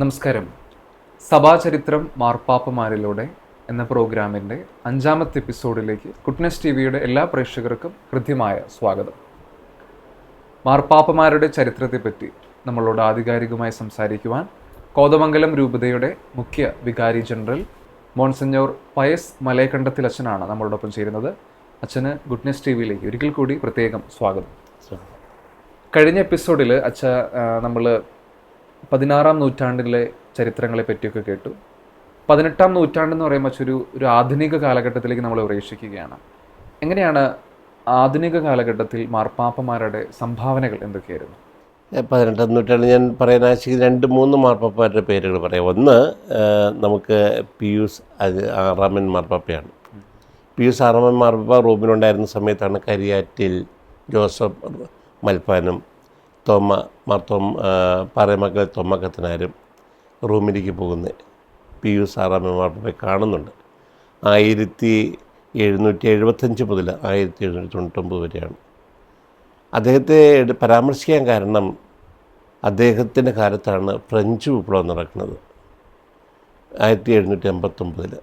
നമസ്കാരം. സഭാചരിത്രം മാർപ്പാപ്പമാരിലൂടെ എന്ന പ്രോഗ്രാമിൻ്റെ 5ാമത്തെ എപ്പിസോഡിലേക്ക് ഗുഡ്നെസ് ടി വിയുടെ എല്ലാ പ്രേക്ഷകർക്കും ഹൃദ്യമായ സ്വാഗതം. മാർപ്പാപ്പമാരുടെ ചരിത്രത്തെപ്പറ്റി നമ്മളോട് ആധികാരികമായി സംസാരിക്കുവാൻ കോതമംഗലം രൂപതയുടെ മുഖ്യ വികാരി ജനറൽ മോൺസിഞ്ഞോർ പയസ് മലയക്കണ്ടത്തിൽ അച്ഛനാണ് നമ്മളോടൊപ്പം ചേരുന്നത്. അച്ഛന് ഗുഡ്നെസ് ടി വിയിലേക്ക് ഒരിക്കൽ കൂടി പ്രത്യേകം സ്വാഗതം. കഴിഞ്ഞ എപ്പിസോഡിൽ നമ്മൾ 16ാം നൂറ്റാണ്ടിലെ ചരിത്രങ്ങളെ പറ്റിയൊക്കെ കേട്ടു. 18ാം നൂറ്റാണ്ടെന്ന് പറയുമ്പോൾ ഒരു ആധുനിക കാലഘട്ടത്തിലേക്ക് നമ്മൾ പ്രവേശിക്കുകയാണ്. എങ്ങനെയാണ് ആധുനിക കാലഘട്ടത്തിൽ മാർപ്പാപ്പമാരുടെ സംഭാവനകൾ എന്തൊക്കെയായിരുന്നു? 18ാം നൂറ്റാണ്ടിൽ ഞാൻ പറയാൻ ആശിക്കുന്ന 2-3 മാർപ്പാപ്പമാരുടെ പേരുകൾ പറയാം. ഒന്ന്, നമുക്ക് പിയൂസ് ആറാമൻ മാർപ്പാപ്പയാണ്. പിയൂസ് ആറാമൻ മാർപ്പാപ്പ റോമിലുണ്ടായിരുന്ന സമയത്താണ് കരിയാറ്റിൽ ജോസഫ് മൽപ്പാനും പാറേമക്കൽ തോമക്കത്തനാരും റോമിലേക്ക് പോകുന്നത്. പിയൂസ് ആറാമൻ മാർപ്പാപ്പയെ കാണുന്നുണ്ട്. 1775 മുതൽ 1799 വരെയാണ്. അദ്ദേഹത്തെ പരാമർശിക്കാൻ കാരണം അദ്ദേഹത്തിൻ്റെ കാലത്താണ് ഫ്രഞ്ച് വിപ്ലവം നടക്കുന്നത്. 1789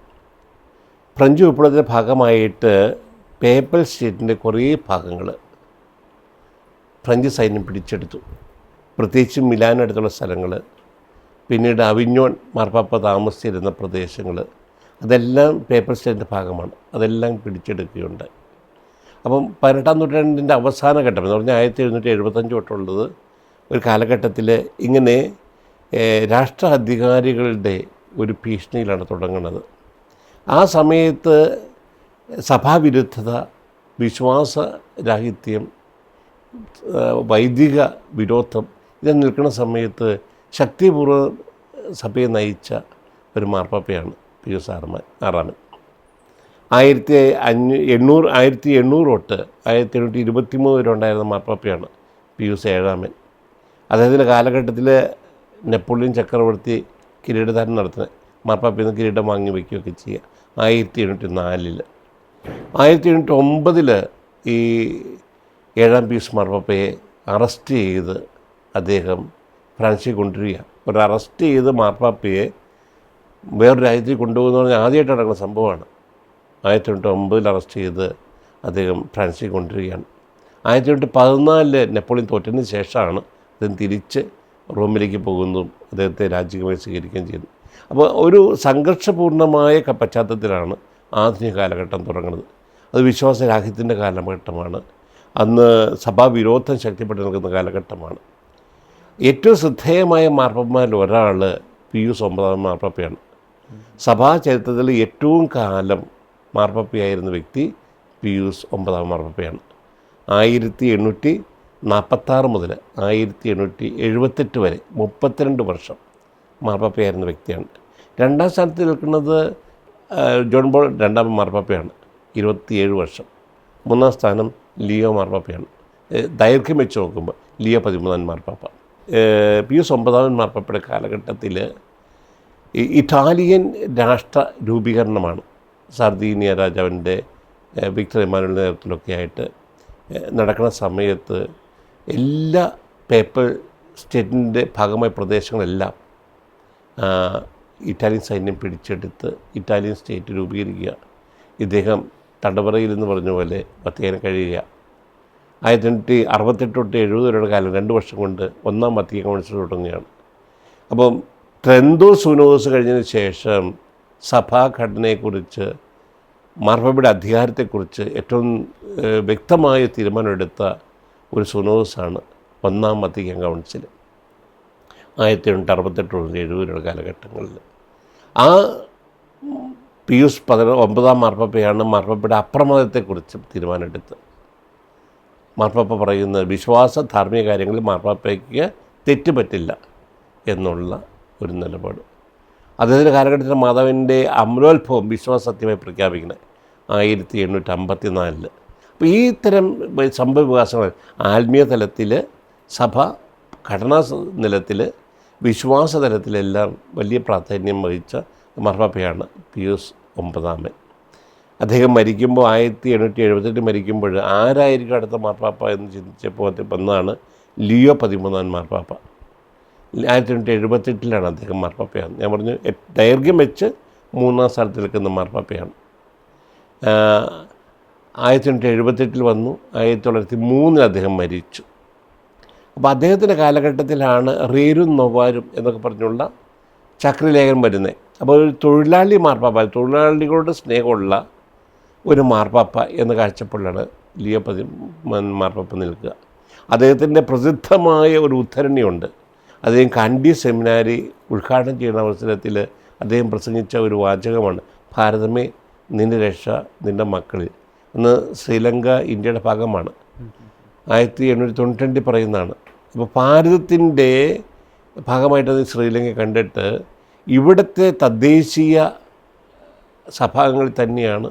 ഫ്രഞ്ച് വിപ്ലവത്തിൻ്റെ ഭാഗമായിട്ട് പേപ്പൽ സ്റ്റേറ്റിൻ്റെ കുറേ ഭാഗങ്ങൾ ഫ്രഞ്ച് സൈന്യം പിടിച്ചെടുത്തു. പ്രത്യേകിച്ച് മിലാനടുത്തുള്ള സ്ഥലങ്ങൾ, പിന്നീട് അവിഞ്ഞോൺ മാർപ്പാപ്പ താമസിച്ചിരുന്ന പ്രദേശങ്ങൾ, അതെല്ലാം പേപ്പൽ സ്റ്റേറ്റിൻ്റെ ഭാഗമാണ്. അതെല്ലാം പിടിച്ചെടുക്കുകയുണ്ടായി. അപ്പം 18ാം നൂറ്റാണ്ടിൻ്റെ അവസാന ഘട്ടം എന്ന് പറഞ്ഞാൽ 1775 തൊട്ടുള്ളത് ഒരു കാലഘട്ടത്തിൽ ഇങ്ങനെ രാഷ്ട്ര അധികാരികളുടെ ഒരു ഭീഷണിയിലാണ് തുടങ്ങുന്നത്. ആ സമയത്ത് സഭാവിരുദ്ധത, വിശ്വാസരാഹിത്യം, വൈദിക വിരോധം ഇതെല്ലാം നിൽക്കുന്ന സമയത്ത് ശക്തിപൂർവ്വം സഭയെ നയിച്ച ഒരു മാർപ്പാപ്പയാണ് പിയൂസ് ആറാമൻ. 1800 തൊട്ട് 1823 വരെ ഉണ്ടായിരുന്ന മാർപ്പാപ്പയാണ് പിയൂസ് ഏഴാമൻ. അദ്ദേഹത്തിൻ്റെ കാലഘട്ടത്തിൽ നെപ്പോളിയൻ ചക്രവർത്തി കിരീടധാരണം നടത്തുന്നത് മാർപ്പാപ്പയിൽ നിന്ന് കിരീടം വാങ്ങി വയ്ക്കുകയൊക്കെ ചെയ്യുക. 1804 1809 ഈ ഏഴാം പിയൂസ് മാർപ്പാപ്പയെ അറസ്റ്റ് ചെയ്ത് അദ്ദേഹം ഫ്രാൻസിൽ കൊണ്ടുവരിക. ഒരു അറസ്റ്റ് ചെയ്ത് മാർപ്പാപ്പയെ വേറൊരു രാജ്യത്തിൽ കൊണ്ടുപോകുന്ന പറഞ്ഞാൽ ആദ്യമായിട്ട് നടക്കുന്ന സംഭവമാണ്. 1809 അറസ്റ്റ് ചെയ്ത് അദ്ദേഹം ഫ്രാൻസിൽ കൊണ്ടുവരികയാണ്. 1814 നെപ്പോളിയൻ തോറ്റതിന് ശേഷമാണ് അദ്ദേഹം തിരിച്ച് റോമിലേക്ക് പോകുന്നതും അദ്ദേഹത്തെ രാജ്യമായി സ്വീകരിക്കുകയും ചെയ്യുന്നു. അപ്പോൾ ഒരു സംഘർഷപൂർണമായ പശ്ചാത്തലത്തിലാണ് ആധുനിക കാലഘട്ടം തുടങ്ങുന്നത്. അത് വിശ്വാസരാഹിത്യത്തിൻ്റെ കാലഘട്ടമാണ്. അന്ന് സഭാവിരോധം ശക്തിപ്പെട്ട് നിൽക്കുന്ന കാലഘട്ടമാണ്. ഏറ്റവും ശ്രദ്ധേയമായ മാർപ്പാപ്പമാരിൽ ഒരാൾ പിയൂസ് 9ാം മാർപ്പാപ്പയാണ്. സഭാ ചരിത്രത്തിൽ ഏറ്റവും കാലം മാർപ്പാപ്പയായിരുന്ന വ്യക്തി പിയൂസ് 9ാം മാർപ്പാപ്പയാണ്. 1846 മുതൽ 1878 വരെ 32 വർഷം മാർപ്പാപ്പയായിരുന്ന വ്യക്തിയാണ്. 2ാം സ്ഥാനത്ത് നിൽക്കുന്നത് ജോൺ പോൾ 2ാം മാർപ്പാപ്പയാണ്, 27 വർഷം. 3ാം സ്ഥാനം ലിയോ മാർപ്പാപ്പയാണ്. ദൈർഘ്യം വെച്ച് നോക്കുമ്പോൾ ലിയോ 13ാം മാർപ്പാപ്പ. പിയൂസ് 9ാമൻ മാർപ്പാപ്പയുടെ കാലഘട്ടത്തിൽ ഇറ്റാലിയൻ രാഷ്ട്ര രൂപീകരണമാണ്. സർദീനിയ രാജാവിൻ്റെ വിക്ടർ ഇമ്മാനുവലിൻ്റെ നേതൃത്വത്തിലൊക്കെ ആയിട്ട് നടക്കുന്ന സമയത്ത് എല്ലാ പേപ്പൽ സ്റ്റേറ്റിൻ്റെ ഭാഗമായ പ്രദേശങ്ങളെല്ലാം ഇറ്റാലിയൻ സൈന്യം പിടിച്ചെടുത്ത് ഇറ്റാലിയൻ സ്റ്റേറ്റ് രൂപീകരിക്കുക. ഇദ്ദേഹം തടവറയിൽ എന്ന് പറഞ്ഞ പോലെ വത്തിക്കാനിൽ കഴിയുക. 1868 തൊട്ട് 70 വരെയുള്ള കാലം 2 വർഷം കൊണ്ട് 1ാം വത്തിക്കാൻ കൗൺസിൽ തുടങ്ങുകയാണ്. അപ്പം ട്രെന്തോ സുനോദോസ് കഴിഞ്ഞതിന് ശേഷം സഭാഘടനയെക്കുറിച്ച്, മാർപ്പാപ്പയുടെ അധികാരത്തെക്കുറിച്ച് ഏറ്റവും വ്യക്തമായ തീരുമാനമെടുത്ത ഒരു സുനോദോസാണ് 1ാം വത്തിക്കാൻ കൗൺസിൽ 1868 തൊട്ട് 70 വരെയുള്ള കാലഘട്ടങ്ങളിൽ. ആ പിയൂസ് 9ാം മാർപ്പാപ്പയാണ് മാർപ്പാപ്പയുടെ അപ്രമദത്തെക്കുറിച്ച് തീരുമാനമെടുത്തത്. മാർപ്പാപ്പ പറയുന്നത് വിശ്വാസ ധാർമ്മിക കാര്യങ്ങളിൽ മാർപ്പാപ്പയ്ക്ക് തെറ്റുപറ്റില്ല എന്നുള്ള ഒരു നിലപാട്. അദ്ദേഹത്തിൻ്റെ കാലഘട്ടത്തിൽ മാതാവിൻ്റെ അമലോത്ഭവം വിശ്വാസസത്യമായി പ്രഖ്യാപിക്കുന്നത് 1854. അപ്പോൾ ഈ തരം സംഭവ വികാസങ്ങൾ ആത്മീയ തലത്തിൽ, സഭ ഘടനാ നിലത്തിൽ, വിശ്വാസ തലത്തിലെല്ലാം വലിയ പ്രാധാന്യം വഹിച്ച മാർപ്പാപ്പയാണ് പിയൂസ് 9ാമൻ. അദ്ദേഹം മരിക്കുമ്പോൾ 1878 മരിക്കുമ്പോൾ ആരായിരിക്കും അടുത്ത മാർപ്പാപ്പ എന്ന് ചിന്തിച്ചപ്പോൾ വന്നതാണ് ലിയോ 13ാം മാർപ്പാപ്പ. 1878 അദ്ദേഹം മാർപ്പാപ്പയാണ്. ഞാൻ പറഞ്ഞു ദൈർഘ്യം വെച്ച് 3-ാം സ്ഥാനത്ത് നിൽക്കുന്ന മാർപ്പാപ്പയാണ്. 1878 വന്നു, 1903 അദ്ദേഹം മരിച്ചു. അപ്പോൾ അദ്ദേഹത്തിൻ്റെ കാലഘട്ടത്തിലാണ് റേരും നൊവാരും എന്നൊക്കെ പറഞ്ഞുള്ള ചക്രലേഖനം വരുന്നത്. അപ്പോൾ ഒരു തൊഴിലാളി മാർപ്പാപ്പ, തൊഴിലാളികളോട് സ്നേഹമുള്ള ഒരു മാർപ്പാപ്പ എന്ന കാഴ്ചപ്പാടിലാണ് ലിയോ മാർപ്പാപ്പ നിൽക്കുക. അദ്ദേഹത്തിൻ്റെ പ്രസിദ്ധമായ ഒരു ഉദ്ധരണിയുണ്ട്. അദ്ദേഹം കണ്ടി സെമിനാരി ഉദ്ഘാടനം ചെയ്യുന്ന അവസരത്തിൽ അദ്ദേഹം പ്രസംഗിച്ച ഒരു വാചകമാണ്, ഭാരതമേ നിൻ്റെ രക്ഷ നിൻ്റെ മക്കളിൽ. അന്ന് ശ്രീലങ്ക ഇന്ത്യയുടെ ഭാഗമാണ്. 1892 പറയുന്നതാണ്. അപ്പോൾ ഭാരതത്തിൻ്റെ ഭാഗമായിട്ടത് ശ്രീലങ്ക കണ്ടിട്ട് ഇവിടുത്തെ തദ്ദേശീയ സഭാംഗങ്ങളിൽ തന്നെയാണ്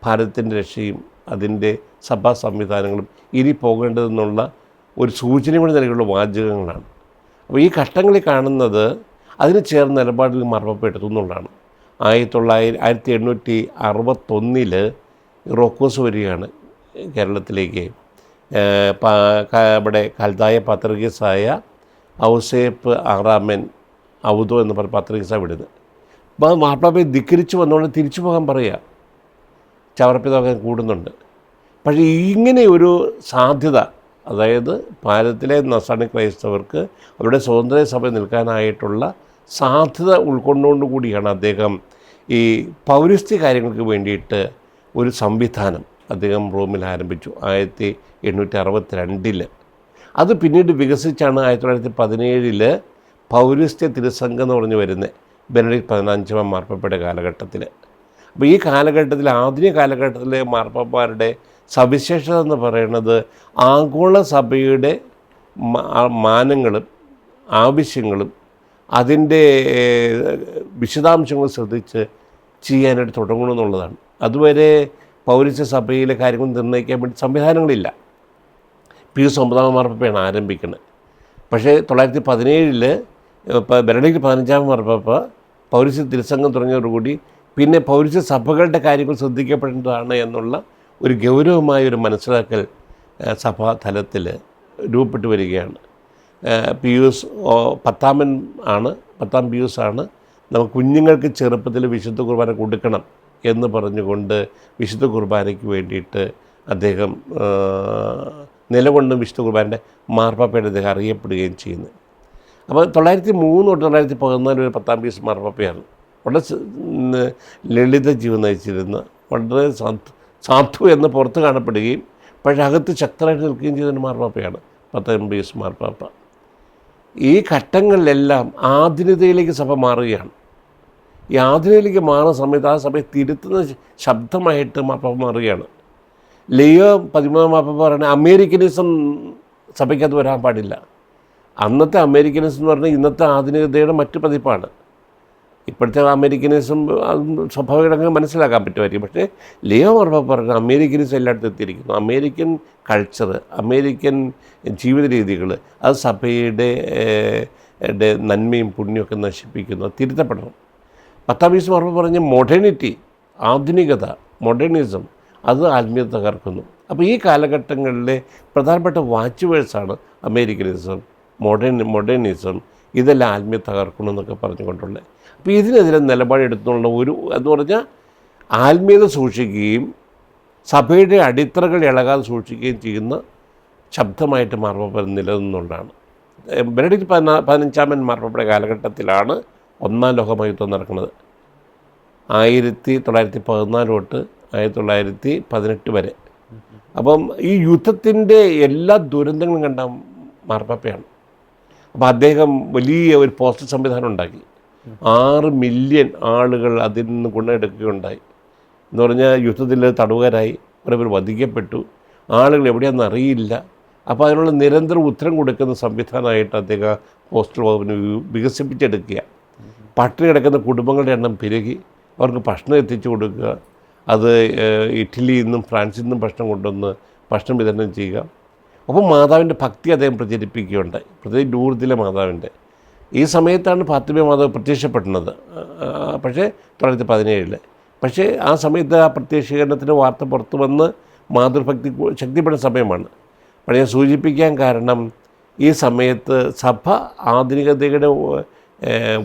ഭാരതത്തിൻ്റെ രക്ഷയും അതിൻ്റെ സഭാ സംവിധാനങ്ങളും ഇനി പോകേണ്ടതെന്നുള്ള ഒരു സൂചന കൂടി നൽകിയുള്ള വാചകങ്ങളാണ്. അപ്പോൾ ഈ ഘട്ടങ്ങളിൽ കാണുന്നത് അതിന് ചേർന്ന നിലപാടിൽ മാർപ്പാപ്പ എടുത്തു എന്നുള്ളതാണ്. 1861 റോക്കോസ് വരികയാണ് കേരളത്തിലേക്ക്. ഇവിടെ കൽതായ പത്രികീസായ ഔസേപ്പ് ആറാമൻ ഔദോ എന്ന് പറഞ്ഞ പത്രികീസ വിടുന്നത്. അപ്പോൾ മാർപ്പാപ്പയെ ധിക്കരിച്ച് വന്നുകൊണ്ട് തിരിച്ചു പോകാൻ പറയുക, ചവറപ്പിതാക്കാൻ കൂടുന്നുണ്ട്. പക്ഷേ ഇങ്ങനെ ഒരു സാധ്യത, അതായത് ഭാരതത്തിലെ നസ്രാണി ക്രൈസ്തവർക്ക് അവരുടെ സ്വതന്ത്ര സഭ നിൽക്കാനായിട്ടുള്ള സാധ്യത ഉൾക്കൊണ്ടുകൊണ്ട് കൂടിയാണ് അദ്ദേഹം ഈ പൗരസ്ത്യ കാര്യങ്ങൾക്ക് വേണ്ടിയിട്ട് ഒരു സംവിധാനം അദ്ദേഹം റോമിൽ ആരംഭിച്ചു 1862. അത് പിന്നീട് വികസിച്ചാണ് 1917 പൗരസ്ത്യ തിരുസംഘം എന്ന് പറഞ്ഞ് വരുന്നത് ബെനഡിക്ട് 15 മാർപ്പാപ്പയുടെ കാലഘട്ടത്തിൽ. അപ്പോൾ ഈ കാലഘട്ടത്തിൽ, ആധുനിക കാലഘട്ടത്തിലെ മാർപ്പാപ്പമാരുടെ സവിശേഷത എന്ന് പറയുന്നത് ആഗോള സഭയുടെ മാനങ്ങളും ആവശ്യങ്ങളും അതിൻ്റെ വിശദാംശങ്ങൾ ശ്രദ്ധിച്ച് ചെയ്യാനായിട്ട് തുടങ്ങണമെന്നുള്ളതാണ്. അതുവരെ പൗരസ്ത്യ സഭയിലെ കാര്യങ്ങൾ നിർണ്ണയിക്കാൻ വേണ്ടി സംവിധാനങ്ങളില്ല. പിയൂസ് 9 മാർപ്പാപ്പയാണ് ആരംഭിക്കുന്നത്. പക്ഷേ 1917 ബെനഡിക്ട് 15 മാർപ്പാപ്പ പൗരസ്ത്യ തിരുസംഘം തുടങ്ങിയതോടുകൂടി പിന്നെ പൗരസ്ത്യ സഭകളുടെ കാര്യങ്ങൾ ശ്രദ്ധിക്കപ്പെടേണ്ടതാണ് എന്നുള്ള ഒരു ഗൗരവമായ ഒരു മനസ്സിലാക്കൽ സഭാതലത്തിൽ രൂപപ്പെട്ടു വരികയാണ്. പിയൂസ് 10 പിയൂസാണ് നമുക്ക് കുഞ്ഞുങ്ങൾക്ക് ചെറുപ്പത്തിൽ വിശുദ്ധ കുർബാന കൊടുക്കണം എന്ന് പറഞ്ഞുകൊണ്ട് വിശുദ്ധ കുർബാനയ്ക്ക് വേണ്ടിയിട്ട് അദ്ദേഹം നിലകൊണ്ടും വിശുദ്ധ കുർബാനയുടെ മാർപ്പാപ്പയുടെ അദ്ദേഹം അറിയപ്പെടുകയും ചെയ്യുന്നത്. അപ്പോൾ 1903 തൊട്ട് 1914 ഒരു 10 പിയൂസ് മാർപ്പാപ്പയാണ്. വളരെ ലളിത ജീവൻ നയിച്ചിരുന്ന, വളരെ സാധു എന്ന് പുറത്ത് കാണപ്പെടുകയും പക്ഷേ അകത്ത് ശക്തരായിട്ട് നിൽക്കുകയും ചെയ്തൊരു മാർപ്പാപ്പയാണ് 10 പിയൂസ് മാർപ്പാപ്പ. ഈ ഘട്ടങ്ങളിലെല്ലാം ആധുനികതയിലേക്ക് സഭ മാറുകയാണ്. ഈ ആധുനികയിലേക്ക് മാറുന്ന സമയത്ത് ആ സഭയെ തിരുത്തുന്ന ശബ്ദമായിട്ട് മാർപ്പാപ്പ മാറുകയാണ്. ലിയോ 13 മാർപ്പാപ്പ പറയുന്നത് അമേരിക്കനിസം സഭയ്ക്കത് വരാൻ പാടില്ല. അന്നത്തെ അമേരിക്കനിസം എന്ന് പറഞ്ഞാൽ ഇന്നത്തെ ആധുനികതയുടെ മറ്റു പതിപ്പാണ്. ഇപ്പോഴത്തെ അമേരിക്കനിസം സ്വാഭാവികമായിട്ട് മനസ്സിലാക്കാൻ പറ്റുമായിരിക്കും. പക്ഷേ ലിയോ മാർപ്പാപ്പ പറഞ്ഞ അമേരിക്കനിസം എല്ലായിടത്തും എത്തിയിരിക്കുന്നു. അമേരിക്കൻ കൾച്ചർ, അമേരിക്കൻ ജീവിത രീതികൾ അത് സഭയുടെ നന്മയും പുണ്യമൊക്കെ നശിപ്പിക്കുന്നു, തിരുത്തപ്പെടണം. 10 പിയൂസ് മാർപ്പാപ്പ പറഞ്ഞ മോഡേണിറ്റി, ആധുനികത, മോഡേണിസം അത് ആത്മീയത തകർക്കുന്നു. അപ്പോൾ ഈ കാലഘട്ടങ്ങളിലെ പ്രധാനപ്പെട്ട വാച്ച് വേഴ്സാണ് അമേരിക്കനിസം, മോഡേണിസം, ഇതെല്ലാം ആത്മീയത തകർക്കണമെന്നൊക്കെ പറഞ്ഞുകൊണ്ടുള്ളത്. അപ്പോൾ ഇതിനെതിരെ നിലപാടെടുത്തുള്ള എന്ന് പറഞ്ഞാൽ ആത്മീയത സൂക്ഷിക്കുകയും സഭയുടെ അടിത്തറകൾ ഇളകാതെ സൂക്ഷിക്കുകയും ചെയ്യുന്ന ശബ്ദമായിട്ട് മാർപ്പാപ്പ നിലനിന്നുകൊണ്ടാണ്. ബെനഡിക്ട് 15 മാർപ്പാപ്പയുടെ കാലഘട്ടത്തിലാണ് 1-ാം ലോകമഹായുദ്ധം നടക്കുന്നത്. 1914 തൊട്ട് 1918 വരെ. അപ്പം ഈ യുദ്ധത്തിൻ്റെ എല്ലാ ദുരന്തങ്ങളും കണ്ട മാർപ്പാപ്പയാണ്. അപ്പോൾ അദ്ദേഹം വലിയ ഒരു പോസ്റ്റൽ സംവിധാനം ഉണ്ടാക്കി. 6 മില്യൺ ആളുകൾ അതിൽ നിന്ന് ഗുണമെടുക്കുകയുണ്ടായി. എന്ന് പറഞ്ഞാൽ യുദ്ധത്തിൽ തടവുകാരായി കുറേ പേർ വധിക്കപ്പെട്ടു, ആളുകൾ എവിടെയാണെന്ന് അറിയില്ല. അപ്പോൾ അതിനുള്ള നിരന്തരം ഉത്തരം കൊടുക്കുന്ന സംവിധാനമായിട്ട് അദ്ദേഹം പോസ്റ്റൽ വകുപ്പിന് വികസിപ്പിച്ചെടുക്കുക. പട്ടിണി കിടക്കുന്ന കുടുംബങ്ങളുടെ എണ്ണം പെരുകി, അവർക്ക് ഭക്ഷണം എത്തിച്ചു കൊടുക്കുക, അത് ഇറ്റലിയിൽ നിന്നും ഫ്രാൻസിൽ നിന്നും ഭക്ഷണം കൊണ്ടുവന്ന് ഭക്ഷണം വിതരണം ചെയ്യുക. അപ്പോൾ മാതാവിൻ്റെ ഭക്തി അദ്ദേഹം പ്രചരിപ്പിക്കുകയുണ്ടായി, പ്രത്യേകിച്ച് ലൂർദിലെ മാതാവിൻ്റെ. ഈ സമയത്താണ് ഫാത്തിമ മാതാവ് പ്രത്യക്ഷപ്പെടുന്നത്, പക്ഷേ 1917. പക്ഷേ ആ സമയത്ത് ആ പ്രത്യക്ഷീകരണത്തിൻ്റെ വാർത്ത പുറത്തു വന്ന് മാതൃഭക്തി ശക്തിപ്പെടുന്ന സമയമാണ്. പക്ഷേ ഞാൻ സൂചിപ്പിക്കാൻ കാരണം ഈ സമയത്ത് സഭ ആധുനികതയുടെ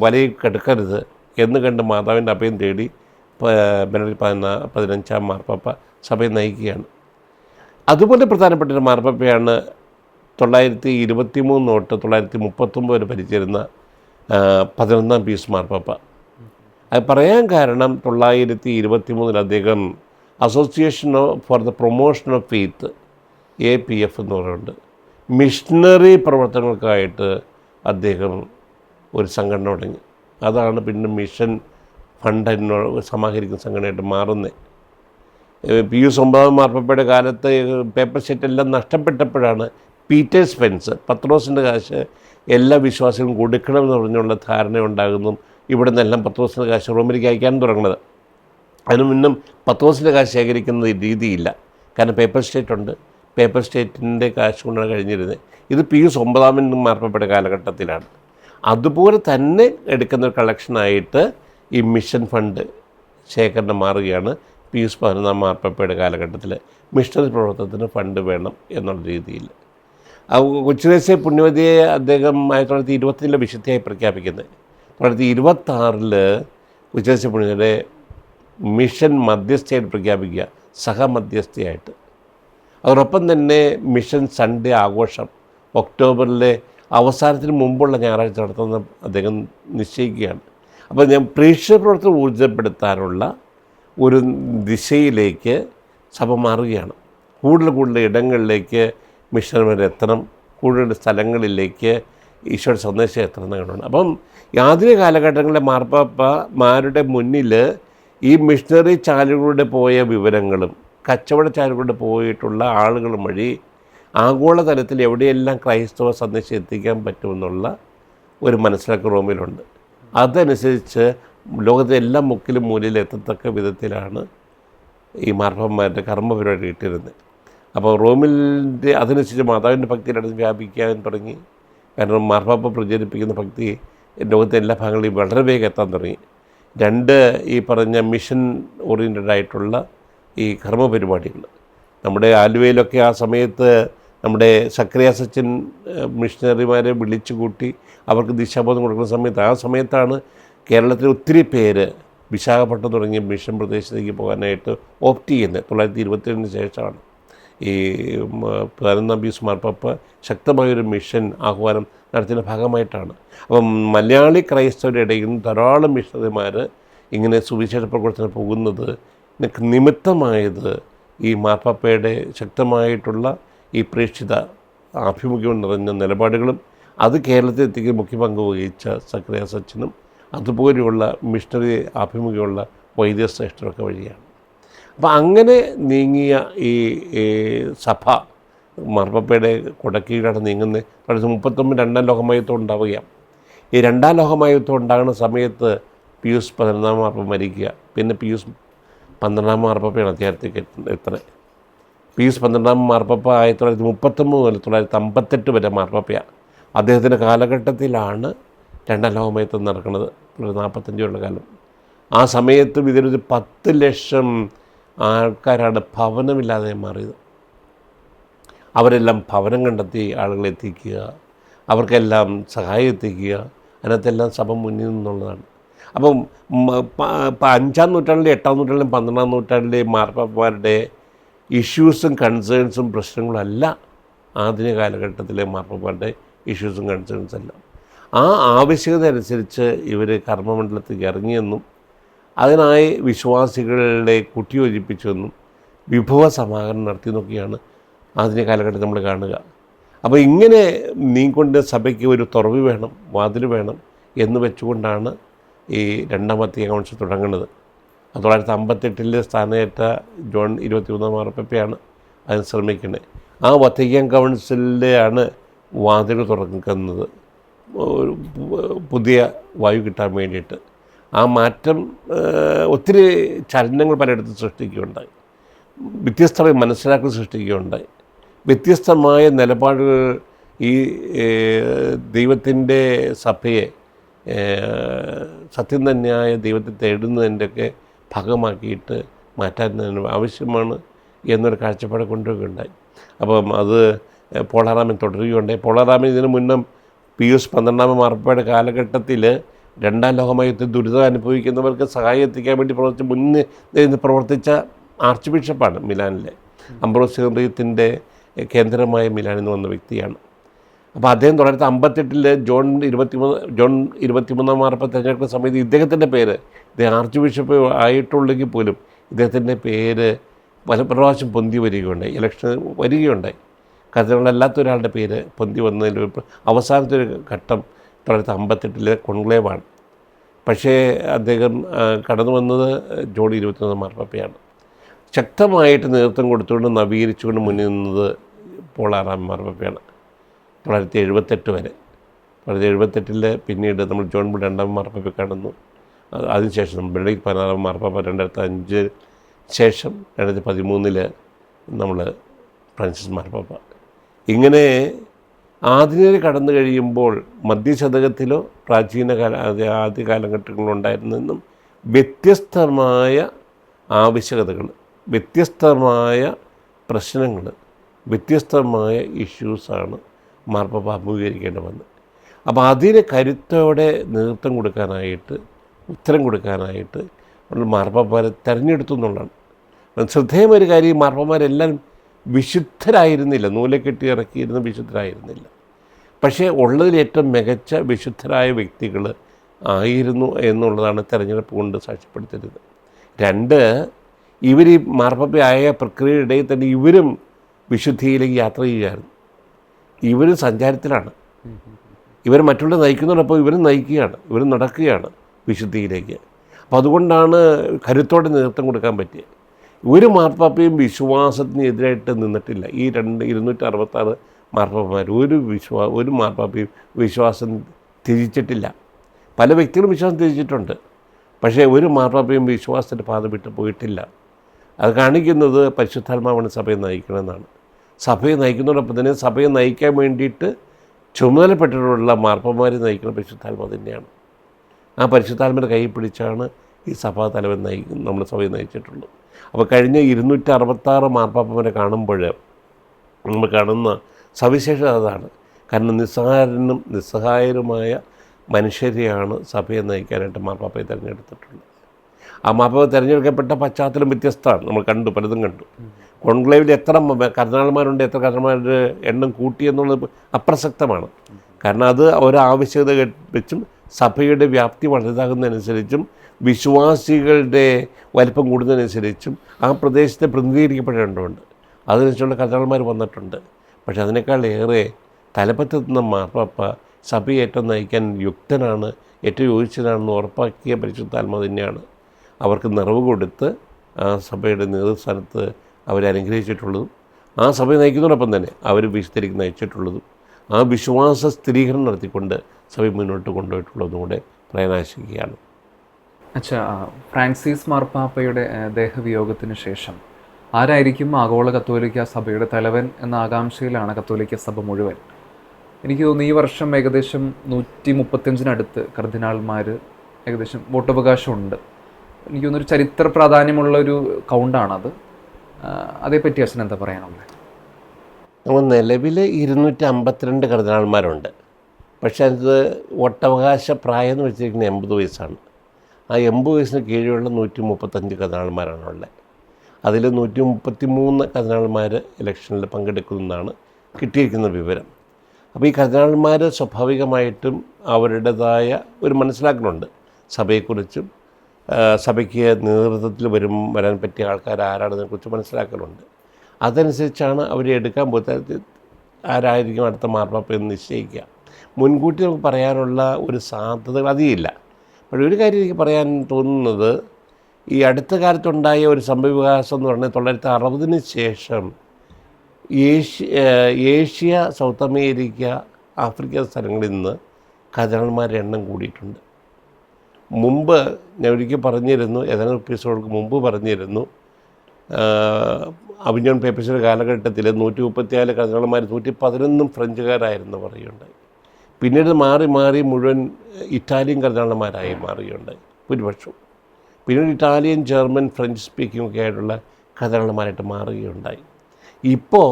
വലയിൽ കിടക്കരുത് എന്ന് കണ്ട് മാതാവിൻ്റെ അഭയം തേടി ബെനഡിക്ട് 15 മാർപ്പാപ്പ സഭയെ നയിക്കുകയാണ്. അതുപോലെ പ്രധാനപ്പെട്ട ഒരു മാർപ്പാപ്പയാണ് 923 തൊട്ട് 939 വരെ ഭരിച്ചിരുന്ന 11 പീയൂസ് മാർപ്പാപ്പ. അത് പറയാൻ കാരണം 923 അദ്ദേഹം association for the promotion of faith APF എന്ന് പറയുന്നുണ്ട്. മിഷണറി പ്രവർത്തനങ്ങൾക്കായിട്ട് അദ്ദേഹം ഒരു സംഘടന തുടങ്ങി. അതാണ് പിന്നെ മിഷൻ ഫണ്ട് സമാഹരിക്കുന്ന സംഘടനയായിട്ട് മാറുന്നത്. പിയൂസ് 9 മാർപ്പാപ്പയുടെ കാലത്ത് പേപ്പർ സെറ്റ് എല്ലാം നഷ്ടപ്പെട്ടപ്പോഴാണ് പീറ്റർ സ്പെൻസ് പത്രോസിൻ്റെ കാശ് എല്ലാ വിശ്വാസികളും കൊടുക്കണമെന്ന് പറഞ്ഞുള്ള ധാരണ ഉണ്ടാകുന്നു. ഇവിടെ നിന്നെല്ലാം പത്രോസിൻ്റെ കാശ് റോമിലേക്ക് അയക്കാനും തുടങ്ങുന്നത്. അതിനു മുന്നും പത്രോസിൻ്റെ കാശ് ശേഖരിക്കുന്ന രീതിയില്ല. കാരണം പേപ്പർ സ്റ്റേറ്റ് ഉണ്ട്. പേപ്പർ സ്റ്റേറ്റിൻ്റെ കാശ് കൊണ്ടാണ് കഴിഞ്ഞിരുന്നത്. ഇത് പിയൂസ് 9 മാർപ്പാപ്പയുടെ കാലഘട്ടത്തിലാണ്. അതുപോലെ തന്നെ എടുക്കുന്ന ഒരു കളക്ഷനായിട്ട് ഈ മിഷൻ ഫണ്ട് ശേഖരണം മാറുകയാണ്. പിയൂസ് 11 മാർപ്പാപ്പയുടെ കാലഘട്ടത്തിൽ മിഷണറി പ്രവർത്തനത്തിന് ഫണ്ട് വേണം എന്നുള്ള രീതിയിൽ. കൊച്ചുദേശ പുണ്യവതിയെ അദ്ദേഹം 1920 വിശുദ്ധിയായി പ്രഖ്യാപിക്കുന്നത്. 1926 കൊച്ചുദേശ പുണ്യവതിയുടെ മിഷൻ മധ്യസ്ഥയായിട്ട് പ്രഖ്യാപിക്കുക, സഹമധ്യസ്ഥയായിട്ട്. അതോടൊപ്പം തന്നെ മിഷൻ സൺഡേ ആഘോഷം ഒക്ടോബറിലെ അവസാനത്തിന് മുമ്പുള്ള ഞായറാഴ്ച നടത്തുന്ന അദ്ദേഹം നിശ്ചയിക്കുകയാണ്. അപ്പോൾ ഞാൻ പ്രേക്ഷിത പ്രവർത്തനം ഊർജ്ജപ്പെടുത്താനുള്ള ഒരു ദിശയിലേക്ക് സഭ മാറുകയാണ്. കൂടുതൽ ഇടങ്ങളിലേക്ക് മിഷണറിമാർ എത്തണം, കൂടുതൽ സ്ഥലങ്ങളിലേക്ക് ഈശോയുടെ സന്ദേശം എത്തണം എന്നാണ്. അപ്പം ആധുനിക കാലഘട്ടങ്ങളിലെ മാർപ്പാപ്പമാരുടെ മുന്നിൽ ഈ മിഷണറി ചാലുകളുടെ പോയ വിവരങ്ങളും കച്ചവട ചാലുകളുടെ പോയിട്ടുള്ള ആളുകളും വഴി ആഗോളതലത്തിൽ എവിടെയെല്ലാം ക്രൈസ്തവ സന്ദേശം എത്തിക്കാൻ പറ്റുമെന്നുള്ള ഒരു മനസ്സിലാക്കൽ റോമിലുണ്ട്. അതനുസരിച്ച് ലോകത്തെ എല്ലാ മുക്കിലും മൂലയിലും എത്തത്തക്ക വിധത്തിലാണ് ഈ മാർപ്പാപ്പന്മാരുടെ കർമ്മപരിപാടി ഇട്ടിരുന്നത്. അപ്പോൾ റോമിൻ്റെ അതനുസരിച്ച് മാതാവിൻ്റെ ഭക്തിയിലടന്ന് വ്യാപിക്കാൻ തുടങ്ങി. കാരണം മാർപ്പാപ്പ പ്രചരിപ്പിക്കുന്ന ഭക്തി ലോകത്തെ എല്ലാ ഭാഗങ്ങളിലും വളരെ വേഗം എത്താൻ തുടങ്ങി. 2 ഈ പറഞ്ഞ മിഷൻ ഓറിയൻറ്റഡ് ആയിട്ടുള്ള ഈ കർമ്മപരിപാടികൾ നമ്മുടെ ആലുവയിലൊക്കെ ആ സമയത്ത് നമ്മുടെ സക്രിയാസ് അച്ഛൻ മിഷണറിമാരെ വിളിച്ചു കൂട്ടി അവർക്ക് ദിശാബോധം കൊടുക്കുന്ന ആ സമയത്താണ് കേരളത്തിലെ ഒത്തിരി പേര് വിശാഖപട്ടണം തുടങ്ങിയ മിഷൻ പ്രദേശത്തേക്ക് പോകാനായിട്ട് ഓപ്റ്റ് ചെയ്യുന്നത്. 927 ശേഷമാണ് ഈ 11 പീയൂസ് മാർപ്പാപ്പ ശക്തമായൊരു മിഷൻ ആഹ്വാനം നടത്തിയ ഭാഗമായിട്ടാണ്. അപ്പം മലയാളി ക്രൈസ്തവരുടെ ഇടയിൽ നിന്ന് ധാരാളം മിഷണറിമാർ ഇങ്ങനെ സുവിശേഷ പ്രവർത്തനം പോകുന്നത് നിമിത്തമായത് ഈ മാർപ്പാപ്പയുടെ ശക്തമായിട്ടുള്ള ഈ പ്രേക്ഷിത ആഭിമുഖ്യം നിറഞ്ഞ നിലപാടുകളും അത് കേരളത്തിൽ എത്തിക്കാൻ മുഖ്യ പങ്ക് വഹിച്ച സക്രിയാസ് അച്ഛനും അതുപോലെയുള്ള മിഷണറി ആഭിമുഖ്യമുള്ള വൈദ്യശ്രേഷ്ഠരൊക്കെ വഴിയാണ്. അപ്പോൾ അങ്ങനെ നീങ്ങിയ ഈ സഭ മാർപ്പാപ്പയുടെ കുടക്കീഴാണ് നീങ്ങുന്നത്. 1939 2ാം ലോകമഹായുദ്ധം ഉണ്ടാവുകയാണ്. ഈ 2ാം ലോകമഹായുദ്ധം ഉണ്ടാകുന്ന സമയത്ത് പിയൂസ് 11 മാർപ്പാപ്പ മരിക്കുക. പിന്നെ പിയൂസ് 12 മാർപ്പാപ്പയാണ് അധികാരത്തിൽ എത്തുന്നത്. പിയൂസ് 12 മാർപ്പാപ്പ 1939 മുതൽ 1958 വരെ മാർപ്പാപ്പയാണ്. അദ്ദേഹത്തിൻ്റെ കാലഘട്ടത്തിലാണ് 2ാം ലോകമഹായുദ്ധം നടക്കുന്നത്. 45 കൊല്ലം കാലം. ആ സമയത്തും ഇതിലൊരു 10 ലക്ഷം ആൾക്കാരാണ് ഭവനമില്ലാതെ മാറിയത്. അവരെല്ലാം ഭവനം കണ്ടെത്തി ആളുകളെ എത്തിക്കുക, അവർക്കെല്ലാം സഹായം എത്തിക്കുക, അതിനകത്തെല്ലാം സഭ മുന്നിൽ നിന്നുള്ളതാണ്. അപ്പം 5ാം നൂറ്റാണ്ടിലെ 8ാം നൂറ്റാണ്ടിലെയും 12ാം നൂറ്റാണ്ടിലെയും മാർപ്പാപ്പമാരുടെ ഇഷ്യൂസും കൺസേൺസും പ്രശ്നങ്ങളും അല്ല ആധുനിക കാലഘട്ടത്തിലെ മാർപ്പാപ്പമാരുടെ ഇഷ്യൂസും കൺസേൺസും എല്ലാം. ആ ആവശ്യകത അനുസരിച്ച് ഇവർ കർമ്മമണ്ഡലത്തിൽ ഇറങ്ങിയെന്നും അതിനായി വിശ്വാസികളെ കൂട്ടിയോജിപ്പിച്ചെന്നും വിഭവ സമാഹരണം നടത്തിയെന്നൊക്കെയാണ് ആധുനിക കാലഘട്ടത്തിൽ നമ്മൾ കാണുക. അപ്പോൾ ഇങ്ങനെ നീക്കൊണ്ട് സഭയ്ക്ക് ഒരു തുറവ് വേണം, വാതിൽ വേണം എന്ന് വെച്ചുകൊണ്ടാണ് ഈ 2ാം വത്തിക്കാൻ കൗൺസിൽ തുടങ്ങുന്നത്. 1958 സ്ഥാനമേറ്റ ജോൺ 23 മാർപ്പാപ്പയാണ് അതിന് ശ്രമിക്കുന്നത്. ആ വത്തിക്കാൻ കൗൺസിലാണ് വാതിൽ തുറക്കുന്നത് പുതിയ വായു കിട്ടാൻ വേണ്ടിയിട്ട്. ആ മാറ്റം ഒത്തിരി ചലനങ്ങൾ പലയിടത്തും സൃഷ്ടിക്കുകയുണ്ടായി, വ്യത്യസ്തമായ മനസ്സിലാക്കൽ സൃഷ്ടിക്കുകയുണ്ടായി. വ്യത്യസ്തമായ നിലപാടുകൾ ഈ ദൈവത്തിൻ്റെ സഭയെ സത്യം തന്നെയായ ദൈവത്തെ തേടുന്നതിൻ്റെയൊക്കെ ഭാഗമാക്കിയിട്ട് മാറ്റാൻ ആവശ്യമാണ് എന്നൊരു കാഴ്ചപ്പാട് കൊണ്ടുവരികയുണ്ടായി. അപ്പം അത് പോളാറാമൻ തുടരുകയുണ്ടായി. പോളാറാമൻ ഇതിനു മുന്നും പിയൂസ് 12 മാർപ്പാപ്പയുടെ കാലഘട്ടത്തിൽ രണ്ടാം ലോകമയുദ്ധത്തിൽ ദുരിതം അനുഭവിക്കുന്നവർക്ക് സഹായം എത്തിക്കാൻ വേണ്ടി പ്രവർത്തിച്ച ആർച്ച് ബിഷപ്പാണ് മിലാനിലെ. അംബ്രോസ് ഹെൻറിയത്തിൻ്റെ കേന്ദ്രമായ മിലാനിൽ നിന്ന് വന്ന വ്യക്തിയാണ്. അപ്പോൾ അദ്ദേഹം 1958 ജോൺ 23 മാർപ്പാപ്പ തിരഞ്ഞെടുക്കുന്ന സമയത്ത് ഇദ്ദേഹത്തിൻ്റെ പേര്, ഇദ്ദേഹം ആർച്ച് ബിഷപ്പ് ആയിട്ടുള്ളെങ്കിൽ പോലും ഇദ്ദേഹത്തിൻ്റെ പേര് പല പ്രാവശ്യം പൊന്തി വരികയുണ്ടായി, ഇലക്ഷൻ വരികയുണ്ടായി. കർദിനാളല്ലാത്ത ഒരാളുടെ പേര് പൊന്തി വന്നതിൽ അവസാനത്തെ ഒരു ഘട്ടം 1958 കോൺക്ലേവാണ്. പക്ഷേ അദ്ദേഹം കടന്നു വന്നത് ജോൺ 23 മാർപ്പാപ്പയാണ്. ശക്തമായിട്ട് നേതൃത്വം കൊടുത്തുകൊണ്ട് നവീകരിച്ചുകൊണ്ട് മുന്നിൽ നിന്നത് പോളാറാം മാർപ്പാപ്പയാണ് 1978 വരെ. 1978 പിന്നീട് നമ്മൾ ജോൺ പോൾ 2 മാർപ്പാപ്പ കാണുന്നു. അതിനുശേഷം ബെനഡിക്ട് 16 മാർപ്പാപ്പ 2005 ശേഷം 2013 നമ്മൾ ഫ്രാൻസിസ് മാർപ്പാപ്പ. ഇങ്ങനെ ആധുനികത കടന്നു കഴിയുമ്പോൾ മധ്യശതകത്തിലോ ആദ്യ കാലഘട്ടങ്ങളിലോ ഉണ്ടായിരുന്നെന്നും വ്യത്യസ്തമായ ആവശ്യകതകൾ, വ്യത്യസ്തമായ പ്രശ്നങ്ങൾ, വ്യത്യസ്തമായ ഇഷ്യൂസാണ് മാർപ്പാപ്പ അഭിമുഖീകരിക്കേണ്ടി വന്നത്. അപ്പോൾ അതിന് കരുത്തോടെ നേതൃത്വം കൊടുക്കാനായിട്ട്, ഉത്തരം കൊടുക്കാനായിട്ട് മാർപ്പാപ്പമാരെ തിരഞ്ഞെടുത്തു എന്നുള്ളതാണ്. ശ്രദ്ധേയമൊരു കാര്യം, മാർപ്പാപ്പമാരെല്ലാം വിശുദ്ധരായിരുന്നില്ല, നൂലെ കെട്ടി ഇറക്കിയിരുന്ന വിശുദ്ധരായിരുന്നില്ല. പക്ഷേ ഉള്ളതിൽ ഏറ്റവും മികച്ച വിശുദ്ധരായ വ്യക്തികൾ ആയിരുന്നു എന്നുള്ളതാണ് തെരഞ്ഞെടുപ്പ് കൊണ്ട് സാക്ഷ്യപ്പെടുത്തരുത്. 2, ഇവർ ഈ മാർപ്പാപ്പയായ പ്രക്രിയയുടെ ഇടയിൽ തന്നെ ഇവരും വിശുദ്ധിയിലേക്ക് യാത്ര ചെയ്യുകയായിരുന്നു. ഇവർ സഞ്ചാരത്തിലാണ്, ഇവർ മറ്റുള്ളവരെ നയിക്കുന്നതോടൊപ്പം ഇവരും നയിക്കുകയാണ്, ഇവരും നടക്കുകയാണ് വിശുദ്ധിയിലേക്ക്. അപ്പോൾ അതുകൊണ്ടാണ് കരുത്തോടെ നേതൃത്വം കൊടുക്കാൻ പറ്റിയത്. ഒരു മാർപ്പാപ്പയും വിശ്വാസത്തിന് എതിരായിട്ട് നിന്നിട്ടില്ല. ഈ 266 മാർപ്പാപ്പമാർ ഒരു മാർപ്പാപ്പയും വിശ്വാസം ത്യജിച്ചിട്ടില്ല. പല വ്യക്തികളും വിശ്വാസം ത്യജിച്ചിട്ടുണ്ട്, പക്ഷേ ഒരു മാർപ്പാപ്പയും വിശ്വാസത്തിൻ്റെ പാത വിട്ട് പോയിട്ടില്ല. അത് കാണിക്കുന്നത് പരിശുദ്ധാത്മാവാണ് സഭയെ നയിക്കണമെന്നാണ്. സഭയെ നയിക്കുന്നതോടൊപ്പം തന്നെ സഭയെ നയിക്കാൻ വേണ്ടിയിട്ട് ചുമതലപ്പെട്ടിട്ടുള്ള മാർപ്പാപ്പമാരെ നയിക്കുന്ന പരിശുദ്ധാത്മാവ് തന്നെയാണ്. ആ പരിശുദ്ധാത്മാവിൻ്റെ കൈ പിടിച്ചാണ് ഈ സഭാ തലവൻ നമ്മുടെ സഭയെ നയിച്ചിട്ടുള്ളത്. അപ്പോൾ കഴിഞ്ഞ 266 മാർപ്പാപ്പമാരെ കാണുമ്പോൾ നമ്മൾ കാണുന്ന സവിശേഷത അതാണ്. കാരണം നിസ്സഹായരുമായ മനുഷ്യരെയാണ് സഭയെ നയിക്കാനായിട്ട് മാർപ്പാപ്പയെ തിരഞ്ഞെടുത്തിട്ടുള്ളത്. ആ മാർപ്പാപ്പ തിരഞ്ഞെടുക്കപ്പെട്ട പശ്ചാത്തലം വ്യത്യസ്തമാണ്. നമ്മൾ പലതും കണ്ടു. കോൺക്ലേവിൽ എത്ര കർദിനാൾമാരുണ്ട്, എത്ര കർദിനാൾമാരുടെ എണ്ണം കൂട്ടി എന്നുള്ളത് അപ്രസക്തമാണ്. കാരണം അത് ഒരാവശ്യകത വെച്ചും സഭയുടെ വ്യാപ്തി വലുതാകുന്നതനുസരിച്ചും വിശ്വാസികളുടെ വലിപ്പം കൂടുന്നതിനനുസരിച്ചും ആ പ്രദേശത്തെ പ്രതിനിധീകരിക്കപ്പെടേണ്ടതുണ്ട്. അതിനനുസരിച്ചുള്ള കർദിനാൾമാർ വന്നിട്ടുണ്ട്. പക്ഷെ അതിനേക്കാൾ ഏറെ തലപ്പത്തെത്തുന്ന മാർപ്പാപ്പ സഭയെ ഏറ്റവും നയിക്കാൻ യുക്തനാണ്, ഏറ്റവും യോജിച്ചതാണെന്ന് ഉറപ്പാക്കിയ പരിശുദ്ധാത്മാവ് തന്നെയാണ് അവർക്ക് നിറവ് കൊടുത്ത് ആ സഭയുടെ നേതൃസ്ഥാനത്ത് അവരെ അനുഗ്രഹിച്ചിട്ടുള്ളതും ആ സഭയെ നയിക്കുന്നതോടൊപ്പം തന്നെ അവർ വിശുദ്ധരിക്ക് നയിച്ചിട്ടുള്ളതും ആ വിശ്വാസ സ്ഥിരീകരണം നടത്തിക്കൊണ്ട് സഭയെ മുന്നോട്ട് കൊണ്ടുപോയിട്ടുള്ളതും കൂടെ പ്രയാനാശിക്കുകയാണ്. അച്ഛാ, ഫ്രാൻസിസ് മാർപ്പാപ്പയുടെ ദേഹവിയോഗത്തിന് ശേഷം ആരായിരിക്കും ആഗോള കത്തോലിക്ക സഭയുടെ തലവൻ എന്ന ആകാംക്ഷയിലാണ് കത്തോലിക്ക സഭ മുഴുവൻ. എനിക്ക് തോന്നുന്നു ഈ വർഷം ഏകദേശം 135 കർദിനാൾമാർ ഏകദേശം വോട്ടവകാശമുണ്ട്. എനിക്ക് തോന്നുന്നൊരു ചരിത്ര പ്രാധാന്യമുള്ളൊരു കൗണ്ടാണത്. അതേപ്പറ്റി അച്ഛൻ എന്താ പറയാനുള്ളത്? നമ്മൾ നിലവിൽ 252 കർദിനാൾമാരുണ്ട്. പക്ഷേ അത് വോട്ടവകാശ പ്രായം എന്ന് വെച്ചിരിക്കുന്നത് 80 വയസ്സാണ്. ആ 80 വയസ്സിന് കീഴിലുള്ള 135 കർദിനാൾമാരാണുള്ളത്. അതിൽ 133 കർദിനാൾമാർ ഇലക്ഷനിൽ പങ്കെടുക്കുന്നതാണ് കിട്ടിയിരിക്കുന്ന വിവരം. അപ്പോൾ ഈ കർദിനാൾമാർ സ്വാഭാവികമായിട്ടും അവരുടേതായ ഒരു മനസ്സിലാക്കലുണ്ട് സഭയെക്കുറിച്ചും, സഭയ്ക്ക് നേതൃത്വത്തിൽ വരാൻ പറ്റിയ ആൾക്കാർ ആരാണെന്നതിനെക്കുറിച്ച് മനസ്സിലാക്കലുണ്ട്. അതനുസരിച്ചാണ് അവരെ എടുക്കാൻ പോകുന്നത്. ആരായിരിക്കും അടുത്ത മാർപ്പാപ്പ എന്ന് നിശ്ചയിക്കുക. മുൻകൂട്ടി നമുക്ക് പറയാനുള്ള ഒരു സാധ്യതകൾ അധികമില്ല. പക്ഷേ ഒരു കാര്യം എനിക്ക് പറയാൻ തോന്നുന്നത്, ഈ അടുത്ത കാലത്തുണ്ടായ ഒരു സംഭവവികാസം എന്ന് പറഞ്ഞാൽ 1960 ശേഷം ഏഷ്യ, സൗത്ത് അമേരിക്ക, ആഫ്രിക്ക സ്ഥലങ്ങളിൽ നിന്ന് കർദിനാൾമാരുടെ എണ്ണം കൂടിയിട്ടുണ്ട്. മുമ്പ് ഞാൻ ഒരിക്കൽ പറഞ്ഞിരുന്നു, ഏതാനും എപ്പിസോഡുകൾക്ക് മുമ്പ് പറഞ്ഞിരുന്നു, അവിഞ്ഞോൺ പേപ്പസിൻ്റെ കാലഘട്ടത്തിൽ 134 കർദിനാൾമാർ 111 ഫ്രഞ്ചുകാരായിരുന്നു പറയുകയുണ്ടായി. പിന്നീട് മാറി മുഴുവൻ ഇറ്റാലിയൻ കർദിനാൾമാരായി മാറുകയുണ്ടായി ഭൂരിപക്ഷം. പിന്നീട് ഇറ്റാലിയൻ, ജർമ്മൻ, ഫ്രഞ്ച് സ്പീക്കിംഗ് ഒക്കെ ആയിട്ടുള്ള കർദിനാൾമാരായിട്ട് മാറുകയുണ്ടായി. ഇപ്പോൾ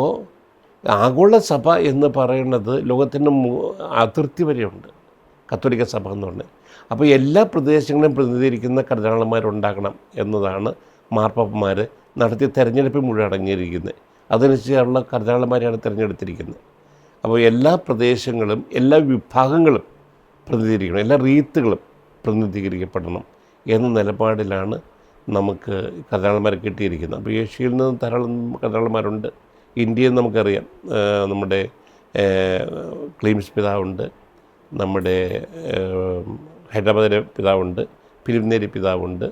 ആഗോള സഭ എന്ന് പറയുന്നത് ലോകത്തിൻ്റെ അതിർത്തി വരെയുണ്ട്, കത്തോലിക്ക സഭ എന്ന് പറഞ്ഞത്. അപ്പോൾ എല്ലാ പ്രദേശങ്ങളും പ്രതിനിധീകരിക്കുന്ന കർദിനാളന്മാരുണ്ടാകണം എന്നതാണ് മാർപ്പാപ്പന്മാർ നടത്തിയ തെരഞ്ഞെടുപ്പിൽ മുഴുവൻ അടങ്ങിയിരിക്കുന്നത്. അതനുസരിച്ചുള്ള കർദിനാളന്മാരെയാണ് തിരഞ്ഞെടുത്തിരിക്കുന്നത്. അപ്പോൾ എല്ലാ പ്രദേശങ്ങളും എല്ലാ വിഭാഗങ്ങളും പ്രതിനിധീകരിക്കണം, എല്ലാ റീത്തുകളും പ്രതിനിധീകരിക്കപ്പെടണം എന്ന നിലപാടിലാണ് നമുക്ക് കർദിനാളന്മാരെ കിട്ടിയിരിക്കുന്നത്. അപ്പോൾ ഏഷ്യയിൽ നിന്ന് ധാരാളം കർദിനാളന്മാരുണ്ട്. ഇന്ത്യയിൽ നമുക്കറിയാം, നമ്മുടെ ക്ലീംസ് പിതാവുണ്ട്, നമ്മുടെ ഹൈദരാബാദിലെ പിതാവുണ്ട്, പിലിന്നേരി പിതാവുണ്ട്,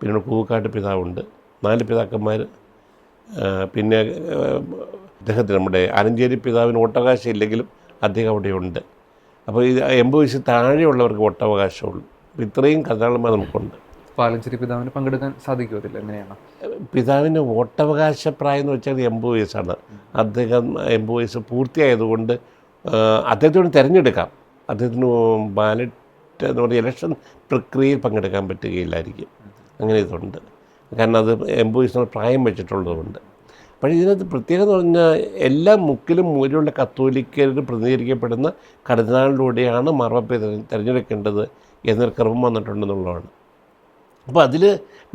പിന്നെ കൂവക്കാട്ട് പിതാവുണ്ട്. 4 പിതാക്കന്മാർ. പിന്നെ അദ്ദേഹത്തിന് നമ്മുടെ ആലഞ്ചേരി പിതാവിന് വോട്ടവകാശം ഇല്ലെങ്കിലും അദ്ദേഹം അവിടെയുണ്ട്. അപ്പോൾ ഇത് 80 വയസ്സിൽ താഴെയുള്ളവർക്ക് വോട്ടവകാശമുള്ളൂ. അപ്പോൾ ഇത്രയും കർദിനാളന്മാർ നമുക്കുണ്ട്. പാലഞ്ചേരി പിതാവിന് പങ്കെടുക്കാൻ സാധിക്കുമതില്ല, എങ്ങനെയാണ്? പിതാവിന് വോട്ടവകാശ പ്രായം എന്ന് വെച്ചാൽ 80 വയസ്സാണ്. അദ്ദേഹം 80 വയസ്സ് പൂർത്തിയായതുകൊണ്ട് അദ്ദേഹത്തോട് തിരഞ്ഞെടുക്കാം. അദ്ദേഹത്തിന് ബാലറ്റ് എന്ന് പറയുക ഇലക്ഷൻ പ്രക്രിയയിൽ പങ്കെടുക്കാൻ പറ്റുകയില്ലായിരിക്കും. അങ്ങനെ ഇതുണ്ട്. കാരണം അത് 80 വയസ്സിന് പ്രായം വെച്ചിട്ടുള്ളതുകൊണ്ട്. പക്ഷേ ഇതിനകത്ത് പ്രത്യേകത എന്ന് പറഞ്ഞാൽ എല്ലാ മുക്കിലും മൂലയുള്ള കത്തോലിക്കർ പ്രതിനിധീകരിക്കപ്പെടുന്ന കർദിനാളിലൂടെയാണ് മാർപ്പാപ്പയെ തിരഞ്ഞെടുക്കേണ്ടത് എന്നൊരു ക്രമം വന്നിട്ടുണ്ടെന്നുള്ളതാണ്. അപ്പോൾ അതിൽ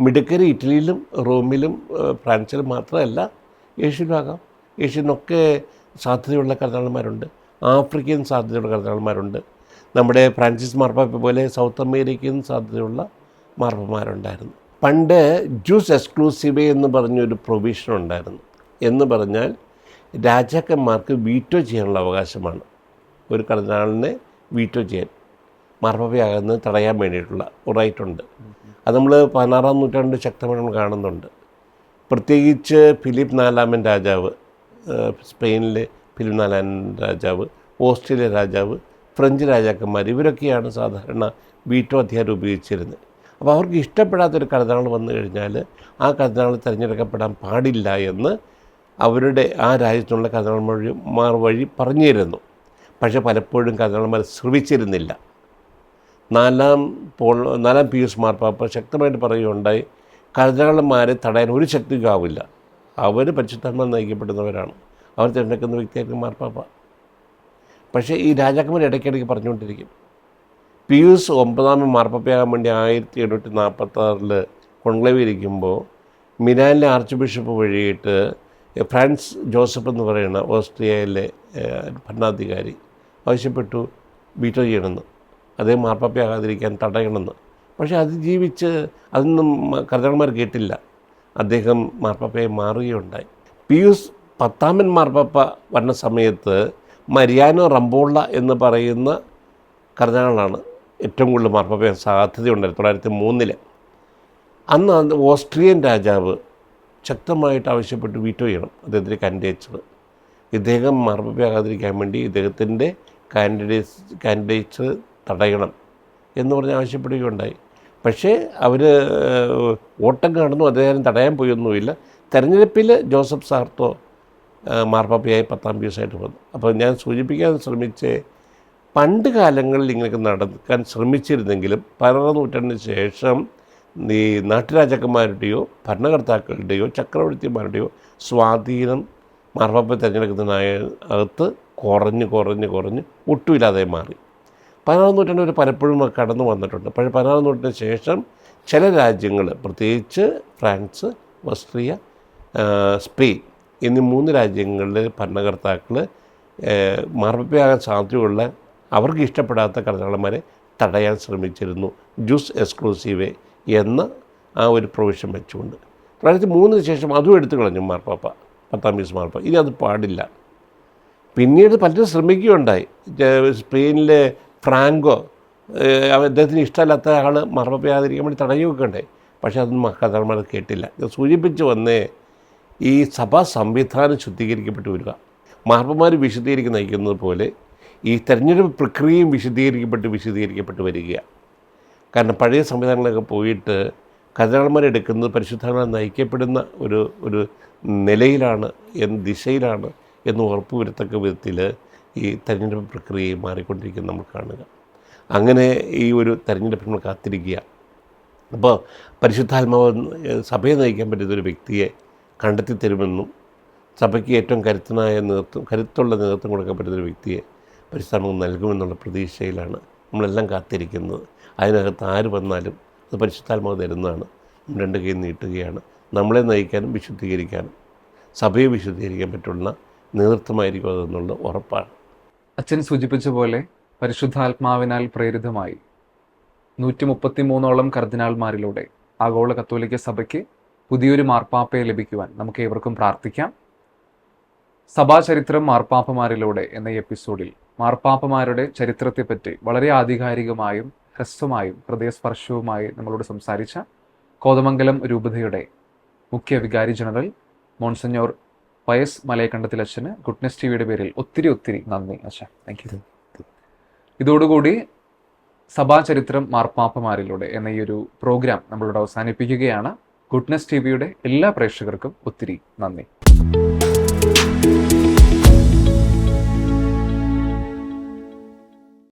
മിടുക്കർ ഇറ്റലിയിലും റോമിലും ഫ്രാൻസിലും മാത്രമല്ല, ഏഷ്യയിലുമാകാം. ഏഷ്യനൊക്കെ സാധ്യതയുള്ള കർദിനാളന്മാരുണ്ട്. ആഫ്രിക്കയിൽ സാധ്യതയുള്ള കർദിനാളന്മാരുണ്ട്. നമ്മുടെ ഫ്രാൻസിസ് മാർപ്പാപ്പ പോലെ സൗത്ത് അമേരിക്കയിൽ സാധ്യതയുള്ള മാർപ്പാപ്പന്മാരുണ്ടായിരുന്നു. പണ്ട് ജ്യൂസ് എക്സ്ക്ലൂസീവ് എന്ന് പറഞ്ഞൊരു പ്രൊവിഷൻ ഉണ്ടായിരുന്നു. എന്ന് പറഞ്ഞാൽ രാജാക്കന്മാർക്ക് വീറ്റോ ചെയ്യാനുള്ള അവകാശമാണ്. ഒരു കർദിനാളിനെ വീറ്റോ ചെയ്യാൻ, മാർപ്പാപ്പയാകുന്നത് തടയാൻ വേണ്ടിയിട്ടുള്ള റൈറ്റുണ്ട്. അത് നമ്മൾ 16-ാം നൂറ്റാണ്ട് ശക്തമായി നമ്മൾ കാണുന്നുണ്ട്. പ്രത്യേകിച്ച് ഫിലിപ്പ് 4-ാമൻ രാജാവ്, സ്പെയിനിലെ ഫിലിപ്പ് 4-ാമൻ രാജാവ്, ഓസ്ട്രേലിയ രാജാവ്, ഫ്രഞ്ച് രാജാക്കന്മാർ, ഇവരൊക്കെയാണ് സാധാരണ വീറ്റോ അധികാരം ഉപയോഗിച്ചിരുന്നത്. അപ്പോൾ അവർക്ക് ഇഷ്ടപ്പെടാത്തൊരു കർദിനാൾ വന്നു കഴിഞ്ഞാൽ ആ കർദിനാൾ തിരഞ്ഞെടുക്കപ്പെടാൻ പാടില്ല എന്ന് അവരുടെ ആ രാജ്യത്തുള്ള കർദിനാൾമാർ വഴി പറഞ്ഞിരുന്നു. പക്ഷേ പലപ്പോഴും കർദിനാൾമാർ ശ്രമിച്ചിരുന്നില്ല. 4-ാം പിയൂസ് മാർപ്പാപ്പ ശക്തമായിട്ട് പറയുകയുണ്ടായി, കർദിനാളന്മാരെ തടയാൻ ഒരു ശക്തിക്കും ആവില്ല, അവർ പരിശുദ്ധാത്മാ നയിക്കപ്പെടുന്നവരാണ്, അവർ തിരഞ്ഞെടുക്കുന്ന വ്യക്തിയായിരിക്കും മാർപ്പാപ്പ. പക്ഷേ ഈ രാജാക്കന്മാർ ഇടയ്ക്കിടയ്ക്ക് പറഞ്ഞുകൊണ്ടിരിക്കും. പിയൂസ് 9-ാമൻ മാർപ്പാപ്പയാകാൻ വേണ്ടി 1846 കോൺക്ലേവ് ഇരിക്കുമ്പോൾ മിലാനിലെ ആർച്ച് ബിഷപ്പ് വഴിയിട്ട് ഫ്രാൻസ് ജോസഫ് എന്ന് പറയുന്ന ഓസ്ട്രിയയിലെ ഭരണാധികാരി ആവശ്യപ്പെട്ടു വീറ്റോ ചെയ്യണമെന്ന്, അദ്ദേഹം മാർപ്പാപ്പയാകാതിരിക്കാൻ തടയണമെന്ന്. പക്ഷേ അതിജീവിച്ച് അതൊന്നും കർദിനാൾമാർ കേട്ടില്ല. അദ്ദേഹം മാർപ്പാപ്പയെ മാറുകയുണ്ടായി. പിയൂസ് 10-ാമൻ മാർപ്പാപ്പ വന്ന സമയത്ത് മരിയാനോ റംബോള എന്ന് പറയുന്ന കർദിനാളാണ് ഏറ്റവും കൂടുതൽ മാർപ്പാപ്പയാൻ സാധ്യതയുണ്ടായിരുന്നു. 1903 അന്ന് ഓസ്ട്രിയൻ രാജാവ് ശക്തമായിട്ട് ആവശ്യപ്പെട്ട് വീറ്റോ ചെയ്യണം അദ്ദേഹത്തിൻ്റെ കാൻഡിഡേച്ചർ. ഇദ്ദേഹം മാർപ്പാപ്പയാകാതിരിക്കാൻ വേണ്ടി ഇദ്ദേഹത്തിൻ്റെ കാൻഡിഡേറ്റ്സ് തടയണം എന്ന് പറഞ്ഞ് ആവശ്യപ്പെടുകയുണ്ടായി. പക്ഷേ അവർ ഓട്ടം കാണുന്നു, അദ്ദേഹം തടയാൻ പോയൊന്നുമില്ല. തെരഞ്ഞെടുപ്പിൽ ജോസഫ് സാർത്തോ മാർപ്പാപ്പയായി 10-ാം പിയൂസായിട്ട് വന്നു. അപ്പോൾ ഞാൻ സൂചിപ്പിക്കാൻ ശ്രമിച്ച് പണ്ട് കാലങ്ങളിൽ ഇങ്ങനെയൊക്കെ നടക്കാൻ ശ്രമിച്ചിരുന്നെങ്കിലും 16-ാം നൂറ്റാണ്ടിന് ശേഷം ഈ നാട്ടുരാജാക്കന്മാരുടെയോ ഭരണകർത്താക്കളുടെയോ ചക്രവർത്തിമാരുടെയോ സ്വാധീനം മാർപ്പാപ്പ തിരഞ്ഞെടുക്കുന്നതിനകത്ത് കുറഞ്ഞ് ഒട്ടുമില്ലാതെ മാറി. 16-ാം നൂറ്റാണ്ട് വരെ പലപ്പോഴും കടന്നു വന്നിട്ടുണ്ട്. പക്ഷേ 16-ാം നൂറ്റാണ്ടിന് ശേഷം ചില രാജ്യങ്ങൾ, പ്രത്യേകിച്ച് ഫ്രാൻസ്, ഓസ്ട്രിയ, സ്പെയിൻ എന്നീ 3 രാജ്യങ്ങളിലെ ഭരണകർത്താക്കൾ മാർപ്പാപ്പയാകാൻ സാധ്യതയുള്ള അവർക്ക് ഇഷ്ടപ്പെടാത്ത കർദിനാളന്മാരെ തടയാൻ ശ്രമിച്ചിരുന്നു, ജ്യൂസ് എക്സ്ക്ലൂസീവ് എന്ന ആ ഒരു പ്രൊവിഷൻ വെച്ചുകൊണ്ട്. 2003 ശേഷം അതും എടുത്തു കളഞ്ഞു മാർപ്പാപ്പ, 10-ാം പിയൂസ് മാർപ്പാപ്പ. ഇനി അത് പാടില്ല. പിന്നീട് പലരും ശ്രമിക്കുകയുണ്ടായി. സ്പെയിനിലെ ഫ്രാങ്കോ, അദ്ദേഹത്തിന് ഇഷ്ടമല്ലാത്ത ആൾ മാർപ്പാപ്പയാകാതിരിക്കാൻ വേണ്ടി തടയുകയൊക്കെ ഉണ്ടായി. പക്ഷേ അതൊന്നും കർദിനാൾമാർ കേട്ടില്ല. ഇത് സൂചിപ്പിച്ച് വന്നേ ഈ സഭാ സംവിധാനം ശുദ്ധീകരിക്കപ്പെട്ട് വരിക. മാർപ്പാപ്പന്മാർ നയിക്കുന്നത് പോലെ ഈ തെരഞ്ഞെടുപ്പ് പ്രക്രിയയും വിശദീകരിക്കപ്പെട്ട് വരികയാണ്. കാരണം പഴയ സംവിധാനങ്ങളൊക്കെ പോയിട്ട് കർദിനാൾമാരെടുക്കുന്നത് പരിശുദ്ധാത്മാവിനാൽ നയിക്കപ്പെടുന്ന ഒരു നിലയിലാണ്, ദിശയിലാണ് എന്ന് ഉറപ്പുവരുത്തക്ക വിധത്തിൽ ഈ തെരഞ്ഞെടുപ്പ് പ്രക്രിയയെ മാറിക്കൊണ്ടിരിക്കുന്നത് നമ്മൾ കാണുക. അങ്ങനെ ഈ ഒരു തെരഞ്ഞെടുപ്പിന് നമ്മൾ കാത്തിരിക്കുക. അപ്പോൾ പരിശുദ്ധാത്മാവ് സഭയെ നയിക്കാൻ പറ്റുന്നൊരു വ്യക്തിയെ കണ്ടെത്തി തരുമെന്നും സഭയ്ക്ക് ഏറ്റവും കരുത്തുള്ള നേതൃത്വം കൊടുക്കാൻ പറ്റുന്നൊരു വ്യക്തിയെ പരിശുദ്ധാത്മാവ് നൽകുമെന്നുള്ള പ്രതീക്ഷയിലാണ് നമ്മളെല്ലാം കാത്തിരിക്കുന്നത്. അതിനകത്ത് ആര് വന്നാലും അത് പരിശുദ്ധാത്മാവ് തരുന്നതാണ്. നമ്മൾ രണ്ട് കൈ നീട്ടുകയാണ്. നമ്മളെ നയിക്കാനും വിശുദ്ധീകരിക്കാനും സഭയെ വിശുദ്ധീകരിക്കാൻ പറ്റുന്ന നേതൃത്വമായിരിക്കും അതെന്നുള്ള ഉറപ്പാണ്. അച്ഛൻ സൂചിപ്പിച്ച പോലെ പരിശുദ്ധാത്മാവിനാൽ പ്രേരിതമായി 133 കർദിനാൾമാരിലൂടെ ആഗോള കത്തോലിക്ക സഭയ്ക്ക് പുതിയൊരു മാർപ്പാപ്പയെ ലഭിക്കുവാൻ നമുക്ക് ഏവർക്കും പ്രാർത്ഥിക്കാം. സഭാചരിത്രം മാർപ്പാപ്പമാരിലൂടെ എന്ന ഈ എപ്പിസോഡിൽ മാർപ്പാപ്പമാരുടെ ചരിത്രത്തെപ്പറ്റി വളരെ ആധികാരികമായും ഹ്രസ്വമായും ഹൃദയസ്പർശവുമായി നമ്മളോട് സംസാരിച്ച കോതമംഗലം രൂപതയുടെ മുഖ്യ വികാരി ജനറൽ മോൺസഞ്ഞോർ പയസ് മലയക്കണ്ടത്തിൽ അച്ഛന് ഗുഡ്നസ് ടിവിയുടെ പേരിൽ ഒത്തിരി നന്ദി അച്ഛൻ. Thank you. ഇതോടുകൂടി സഭാചരിത്രം മാർപ്പാപ്പമാരിലൂടെ എന്ന ഈ ഒരു പ്രോഗ്രാം നമ്മളോട് അവസാനിപ്പിക്കുകയാണ്. ഗുഡ്നസ് ടിവിയുടെ എല്ലാ പ്രേക്ഷകർക്കും ഒത്തിരി നന്ദി.